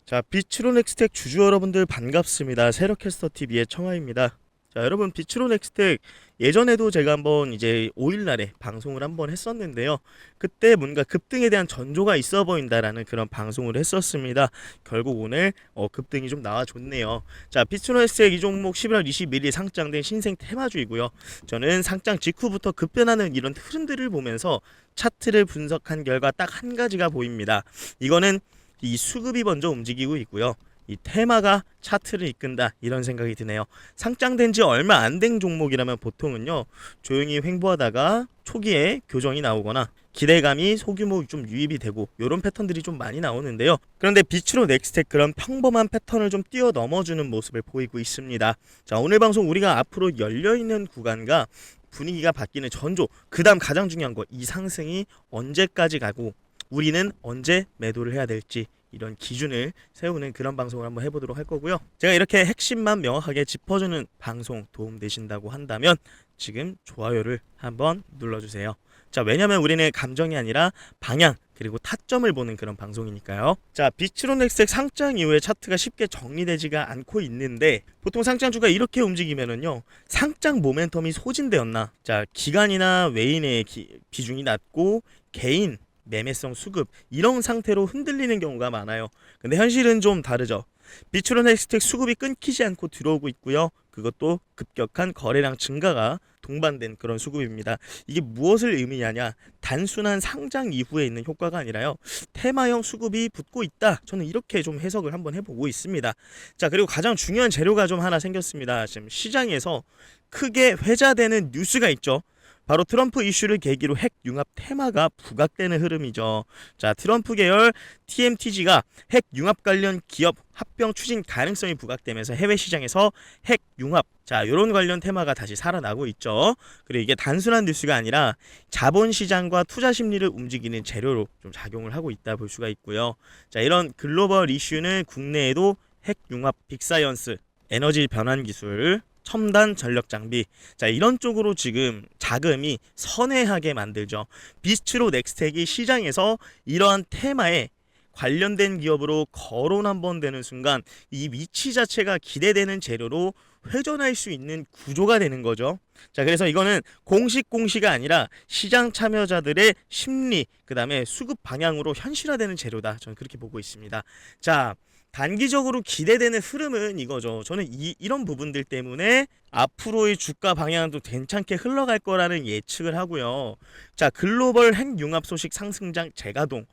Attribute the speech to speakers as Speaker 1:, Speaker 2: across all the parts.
Speaker 1: 자, 비츠로넥스텍 주주 여러분들 반갑습니다. 세력캐스터TV의 청하입니다. 자, 여러분, 비츠로넥스텍 예전에도 제가 한번 이제 5일날에 방송을 한번 했었는데요. 그때 뭔가 급등에 대한 전조가 있어 보인다라는 그런 방송을 했었습니다. 결국 오늘 급등이 좀 나와줬네요. 자, 비츠로넥스텍 이 종목 11월 21일 상장된 신생 테마주이고요. 저는 상장 직후부터 급변하는 이런 흐름들을 보면서 차트를 분석한 결과 딱 한 가지가 보입니다. 이거는 이 수급이 먼저 움직이고 있고요. 이 테마가 차트를 이끈다, 이런 생각이 드네요. 상장된 지 얼마 안 된 종목이라면 보통은요, 조용히 횡보하다가 초기에 교정이 나오거나 기대감이 소규모 좀 유입이 되고 이런 패턴들이 좀 많이 나오는데요. 그런데 비츠로넥스텍 그런 평범한 패턴을 좀 뛰어넘어주는 모습을 보이고 있습니다. 자, 오늘 방송 우리가 앞으로 열려있는 구간과 분위기가 바뀌는 전조, 그 다음 가장 중요한 거, 이 상승이 언제까지 가고 우리는 언제 매도를 해야 될지, 이런 기준을 세우는 그런 방송을 한번 해보도록 할 거고요. 제가 이렇게 핵심만 명확하게 짚어주는 방송 도움되신다고 한다면 지금 좋아요를 한번 눌러주세요. 자, 왜냐면 우리는 감정이 아니라 방향 그리고 타점을 보는 그런 방송이니까요. 자, 비츠로넥스텍 상장 이후에 차트가 쉽게 정리되지가 않고 있는데, 보통 상장주가 이렇게 움직이면은요, 상장 모멘텀이 소진되었나, 자, 기관이나 외인의 비중이 낮고 개인 매매성 수급, 이런 상태로 흔들리는 경우가 많아요. 근데 현실은 좀 다르죠. 비츠로넥스텍 수급이 끊기지 않고 들어오고 있고요. 그것도 급격한 거래량 증가가 동반된 그런 수급입니다. 이게 무엇을 의미하냐? 단순한 상장 이후에 있는 효과가 아니라요, 테마형 수급이 붙고 있다. 저는 이렇게 좀 해석을 한번 해보고 있습니다. 자, 그리고 가장 중요한 재료가 좀 하나 생겼습니다. 지금 시장에서 크게 회자되는 뉴스가 있죠. 바로 트럼프 이슈를 계기로 핵 융합 테마가 부각되는 흐름이죠. 자, 트럼프 계열 TMTG가 핵 융합 관련 기업 합병 추진 가능성이 부각되면서 해외 시장에서 핵 융합, 자, 이런 관련 테마가 다시 살아나고 있죠. 그리고 이게 단순한 뉴스가 아니라 자본 시장과 투자 심리를 움직이는 재료로 좀 작용을 하고 있다 볼 수가 있고요. 자, 이런 글로벌 이슈는 국내에도 핵 융합, 빅사이언스, 에너지 변환 기술, 첨단 전력 장비, 자, 이런 쪽으로 지금 자금이 선회하게 만들죠. 비츠로넥스텍이 시장에서 이러한 테마에 관련된 기업으로 거론 한번 되는 순간 이 위치 자체가 기대되는 재료로 회전할 수 있는 구조가 되는 거죠. 자, 그래서 이거는 공시가 아니라 시장 참여자들의 심리, 그 다음에 수급 방향으로 현실화되는 재료다, 저는 그렇게 보고 있습니다. 자, 단기적으로 기대되는 흐름은 이거죠. 저는 이런 부분들 때문에 앞으로의 주가 방향도 괜찮게 흘러갈 거라는 예측을 하고요. 자, 글로벌 핵융합 소식 상승장 재가동,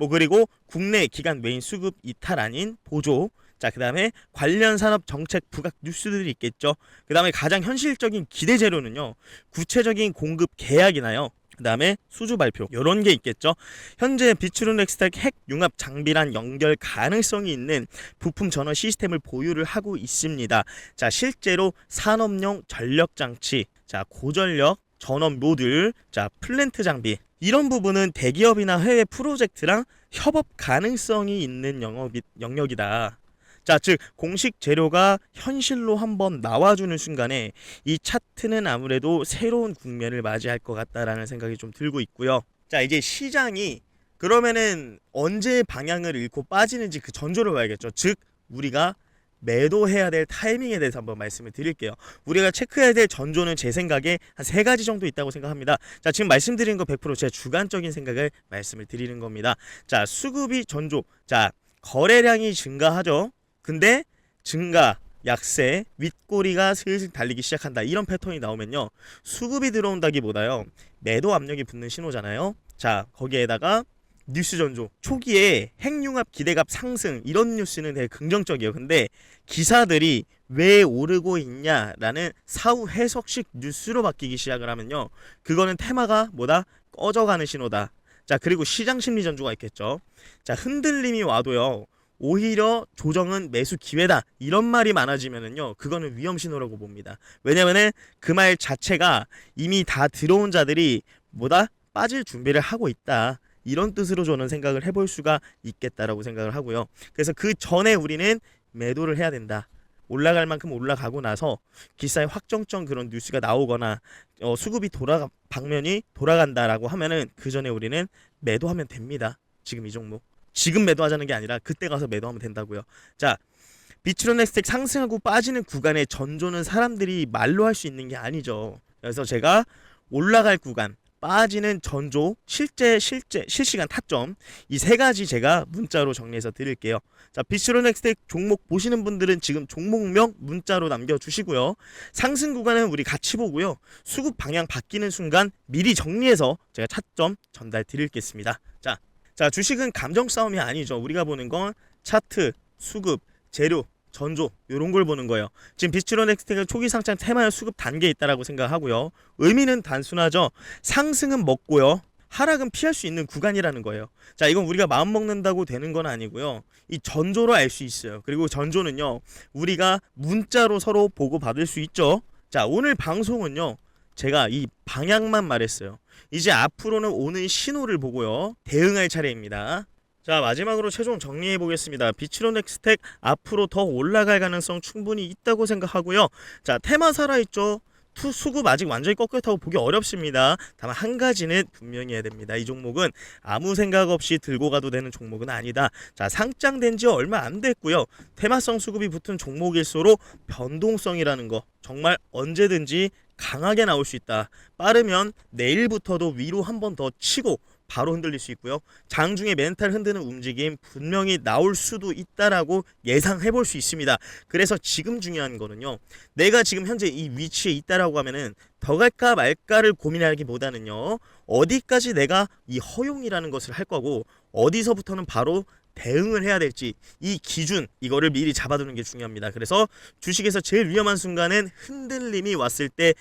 Speaker 1: 그리고 국내 기관 외인 수급 이탈 아닌 보조, 자, 그 다음에 관련 산업 정책 부각 뉴스들이 있겠죠. 그 다음에 가장 현실적인 기대 재료는요, 구체적인 공급 계약이나요, 그 다음에 수주 발표, 이런 게 있겠죠. 현재 비츠로넥스텍 핵 융합 장비란 연결 가능성이 있는 부품 전원 시스템을 보유를 하고 있습니다. 자, 실제로 산업용 전력 장치, 자, 고전력 전원 모듈, 자, 플랜트 장비, 이런 부분은 대기업이나 해외 프로젝트랑 협업 가능성이 있는 영역이다. 자, 즉 공식 재료가 현실로 한번 나와주는 순간에 이 차트는 아무래도 새로운 국면을 맞이할 것 같다라는 생각이 좀 들고 있고요. 자, 이제 시장이 그러면은 언제 방향을 잃고 빠지는지 그 전조를 봐야겠죠. 즉 우리가 매도해야 될 타이밍에 대해서 한번 말씀을 드릴게요. 우리가 체크해야 될 전조는 제 생각에 한 3가지 정도 있다고 생각합니다. 자, 지금 말씀드린 거 100% 제 주관적인 생각을 말씀을 드리는 겁니다. 자, 수급이 전조, 자, 거래량이 증가하죠. 근데 증가, 약세, 윗꼬리가 슬슬 달리기 시작한다, 이런 패턴이 나오면요, 수급이 들어온다기보다요, 매도 압력이 붙는 신호잖아요. 자, 거기에다가 뉴스 전조, 초기에 핵융합 기대감 상승, 이런 뉴스는 되게 긍정적이에요. 근데 기사들이 왜 오르고 있냐라는 사후 해석식 뉴스로 바뀌기 시작을 하면요, 그거는 테마가 뭐다? 꺼져가는 신호다. 자, 그리고 시장 심리 전조가 있겠죠. 자, 흔들림이 와도요, 오히려 조정은 매수 기회다, 이런 말이 많아지면은요, 그거는 위험 신호라고 봅니다. 왜냐면은 그 말 자체가 이미 다 들어온 자들이 뭐다? 빠질 준비를 하고 있다, 이런 뜻으로 저는 생각을 해볼 수가 있겠다라고 생각을 하고요. 그래서 그 전에 우리는 매도를 해야 된다. 올라갈 만큼 올라가고 나서 기사에 확정적 그런 뉴스가 나오거나 수급이 방면이 돌아간다라고 하면은 그 전에 우리는 매도하면 됩니다. 지금 이 종목. 지금 매도하자는 게 아니라 그때 가서 매도하면 된다고요. 자, 비트로넥스텍 상승하고 빠지는 구간의 전조는 사람들이 말로 할 수 있는 게 아니죠. 그래서 제가 올라갈 구간, 빠지는 전조, 실시간 타점 이 세 가지 제가 문자로 정리해서 드릴게요. 자, 비트로넥스텍 종목 보시는 분들은 지금 종목명 문자로 남겨주시고요. 상승 구간은 우리 같이 보고요. 수급 방향 바뀌는 순간 미리 정리해서 제가 차점 전달 드리겠습니다. 자, 주식은 감정 싸움이 아니죠. 우리가 보는 건 차트, 수급, 재료, 전조 이런 걸 보는 거예요. 지금 비트로넥스텍은 초기 상장 테마의 수급 단계에 있다라고 생각하고요. 의미는 단순하죠. 상승은 먹고요. 하락은 피할 수 있는 구간이라는 거예요. 자, 이건 우리가 마음 먹는다고 되는 건 아니고요. 이 전조로 알 수 있어요. 그리고 전조는요. 우리가 문자로 서로 보고 받을 수 있죠. 자, 오늘 방송은요. 제가 이 방향만 말했어요. 이제 앞으로는 오는 신호를 보고요. 대응할 차례입니다. 자, 마지막으로 최종 정리해 보겠습니다. 비트로넥스텍 앞으로 더 올라갈 가능성 충분히 있다고 생각하고요. 자, 테마 살아있죠. 수급 아직 완전히 꺾였다고 보기 어렵습니다. 다만 한 가지는 분명히 해야 됩니다. 이 종목은 아무 생각 없이 들고 가도 되는 종목은 아니다. 자, 상장된 지 얼마 안 됐고요. 테마성 수급이 붙은 종목일수록 변동성이라는 거 정말 언제든지 강하게 나올 수 있다. 빠르면 내일부터도 위로 한 번 더 치고 바로 흔들릴 수 있고요. 장중에 멘탈 흔드는 움직임 분명히 나올 수도 있다라고 예상해 볼 수 있습니다. 그래서 지금 중요한 거는요. 내가 지금 현재 이 위치에 있다라고 하면은 더 갈까 말까를 고민하기보다는요. 어디까지 내가 이 허용이라는 것을 할 거고 어디서부터는 바로 대응을 해야 될지 이 기준 이거를 미리 잡아두는 게 중요합니다. 그래서 주식에서 제일 위험한 순간은 흔들림이 왔을 때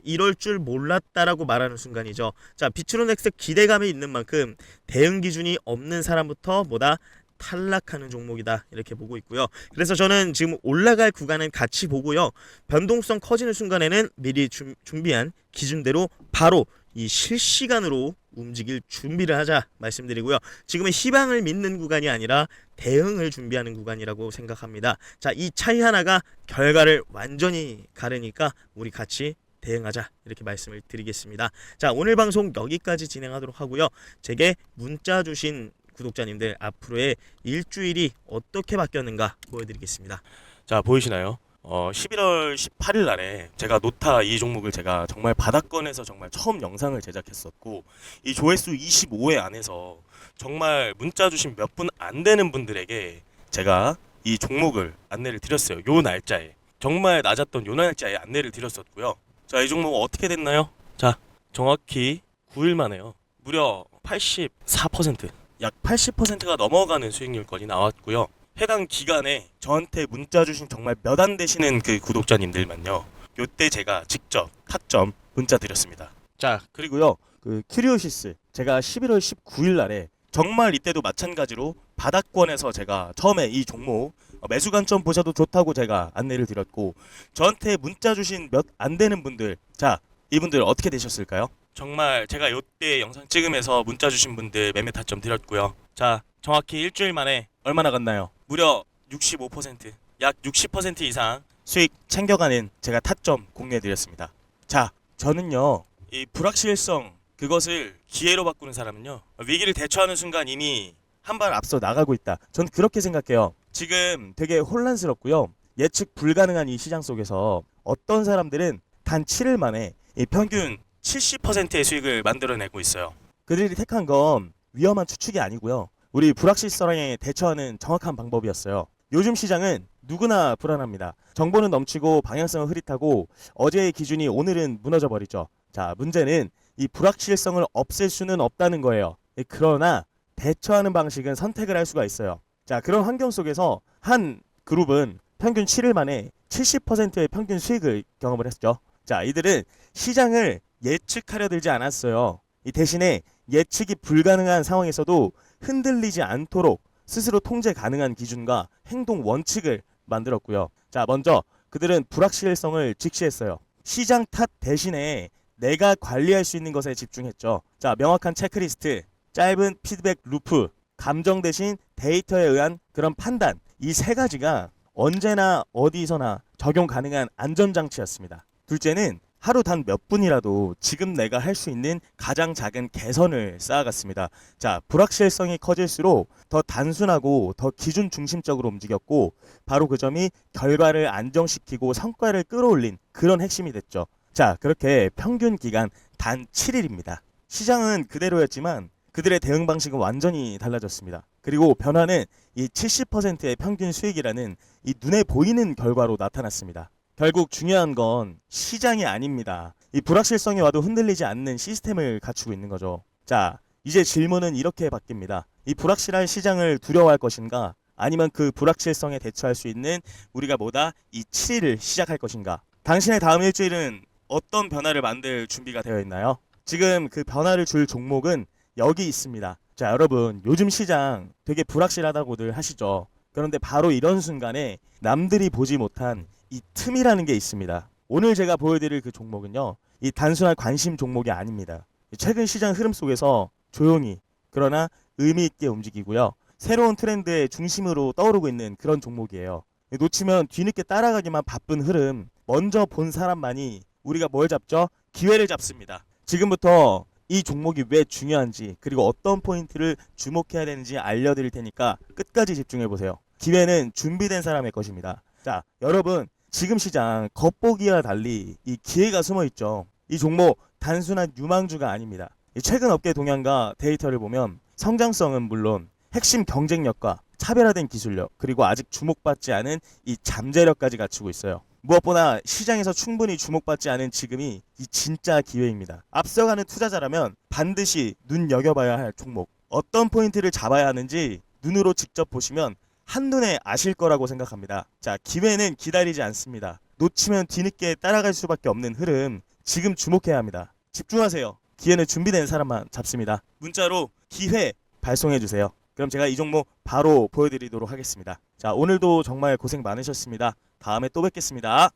Speaker 1: 이럴 줄 몰랐다라고 말하는 순간이죠. 자, 비트로넥스 기대감이 있는 만큼 대응 기준이 없는 사람부터 뭐다 탈락하는 종목이다 이렇게 보고 있고요. 그래서 저는 지금 올라갈 구간은 같이 보고요. 변동성 커지는 순간에는 미리 준비한 기준대로 바로 이 실시간으로 움직일 준비를 하자 말씀드리고요. 지금은 희망을 믿는 구간이 아니라 대응을 준비하는 구간이라고 생각합니다. 자, 이 차이 하나가 결과를 완전히 가르니까 우리 같이 대응하자 이렇게 말씀을 드리겠습니다. 자, 오늘 방송 여기까지 진행하도록 하고요. 제게 문자 주신 구독자님들 앞으로의 일주일이 어떻게 바뀌었는가 보여드리겠습니다.
Speaker 2: 자, 보이시나요? 11월 18일 날에 제가 노타 이 종목을 제가 정말 바닥권에서 정말 처음 영상을 제작했었고 이 조회수 25회 안에서 정말 문자 주신 몇 분 안 되는 분들에게 제가 이 종목을 안내를 드렸어요. 요 날짜에 정말 낮았던 요 날짜에 안내를 드렸었고요. 자, 이 종목 어떻게 됐나요? 자, 정확히 9일 만에요. 무려 84%, 약 80%가 넘어가는 수익률까지 나왔고요. 해당 기간에 저한테 문자 주신 정말 몇 안 되시는 그 구독자님들만요. 요때 제가 직접 타점 문자 드렸습니다. 자, 그리고요. 그 큐리오시스 제가 11월 19일 날에 정말 이때도 마찬가지로 바닥권에서 제가 처음에 이 종목 매수 관점 보셔도 좋다고 제가 안내를 드렸고 저한테 문자 주신 몇 안 되는 분들 자, 이분들 어떻게 되셨을까요? 정말 제가 요때 영상 찍으면서 문자 주신 분들 매매 타점 드렸고요. 자, 정확히 일주일 만에 얼마 나갔나요? 무려 65%, 약 60% 이상 수익 챙겨가는 제가 타점 공유해드렸습니다. 자, 저는요, 이 불확실성 그것을 기회로 바꾸는 사람은요, 위기를 대처하는 순간 이미 한 발 앞서 나가고 있다. 전 그렇게 생각해요. 지금 되게 혼란스럽고요. 예측 불가능한 이 시장 속에서 어떤 사람들은 단 7일 만에 이 평균 70%의 수익을 만들어내고 있어요. 그들이 택한 건 위험한 추측이 아니고요. 우리 불확실성에 대처하는 정확한 방법이었어요. 요즘 시장은 누구나 불안합니다. 정보는 넘치고 방향성은 흐릿하고 어제의 기준이 오늘은 무너져 버리죠. 자, 문제는 이 불확실성을 없앨 수는 없다는 거예요. 그러나 대처하는 방식은 선택을 할 수가 있어요. 자, 그런 환경 속에서 한 그룹은 평균 7일 만에 70%의 평균 수익을 경험을 했죠. 자, 이들은 시장을 예측하려 들지 않았어요. 이 대신에 예측이 불가능한 상황에서도 흔들리지 않도록 스스로 통제 가능한 기준과 행동 원칙을 만들었고요. 자, 먼저 그들은 불확실성을 직시했어요. 시장 탓 대신에 내가 관리할 수 있는 것에 집중했죠. 자, 명확한 체크리스트, 짧은 피드백 루프, 감정 대신 데이터에 의한 그런 판단, 이 세 가지가 언제나 어디서나 적용 가능한 안전장치였습니다. 둘째는 하루 단 몇 분이라도 지금 내가 할 수 있는 가장 작은 개선을 쌓아갔습니다. 자, 불확실성이 커질수록 더 단순하고 더 기준 중심적으로 움직였고 바로 그 점이 결과를 안정시키고 성과를 끌어올린 그런 핵심이 됐죠. 자, 그렇게 평균 기간 단 7일입니다. 시장은 그대로였지만 그들의 대응 방식은 완전히 달라졌습니다. 그리고 변화는 이 70%의 평균 수익이라는 이 눈에 보이는 결과로 나타났습니다. 결국 중요한 건 시장이 아닙니다. 이 불확실성이 와도 흔들리지 않는 시스템을 갖추고 있는 거죠. 자, 이제 질문은 이렇게 바뀝니다. 이 불확실한 시장을 두려워할 것인가? 아니면 그 불확실성에 대처할 수 있는 우리가 뭐다? 이 7일을 시작할 것인가? 당신의 다음 일주일은 어떤 변화를 만들 준비가 되어 있나요? 지금 그 변화를 줄 종목은 여기 있습니다. 자, 여러분, 요즘 시장 되게 불확실하다고들 하시죠. 그런데 바로 이런 순간에 남들이 보지 못한 이 틈이라는 게 있습니다. 오늘 제가 보여드릴 그 종목은요, 이 단순한 관심 종목이 아닙니다. 최근 시장 흐름 속에서 조용히 그러나 의미 있게 움직이고요. 새로운 트렌드의 중심으로 떠오르고 있는 그런 종목이에요. 놓치면 뒤늦게 따라가기만 바쁜 흐름, 먼저 본 사람만이 우리가 뭘 잡죠? 기회를 잡습니다. 지금부터 이 종목이 왜 중요한지 그리고 어떤 포인트를 주목해야 되는지 알려드릴 테니까 끝까지 집중해보세요. 기회는 준비된 사람의 것입니다. 자, 여러분, 지금 시장 겉보기와 달리 이 기회가 숨어있죠. 이 종목 단순한 유망주가 아닙니다. 최근 업계 동향과 데이터를 보면 성장성은 물론 핵심 경쟁력과 차별화된 기술력 그리고 아직 주목받지 않은 이 잠재력까지 갖추고 있어요. 무엇보다 시장에서 충분히 주목받지 않은 지금이 이 진짜 기회입니다. 앞서가는 투자자라면 반드시 눈여겨봐야 할 종목, 어떤 포인트를 잡아야 하는지 눈으로 직접 보시면 한눈에 아실 거라고 생각합니다. 자, 기회는 기다리지 않습니다. 놓치면 뒤늦게 따라갈 수밖에 없는 흐름, 지금 주목해야 합니다. 집중하세요. 기회는 준비된 사람만 잡습니다. 문자로 기회 발송해주세요. 그럼 제가 이 종목 바로 보여드리도록 하겠습니다. 자, 오늘도 정말 고생 많으셨습니다. 다음에 또 뵙겠습니다.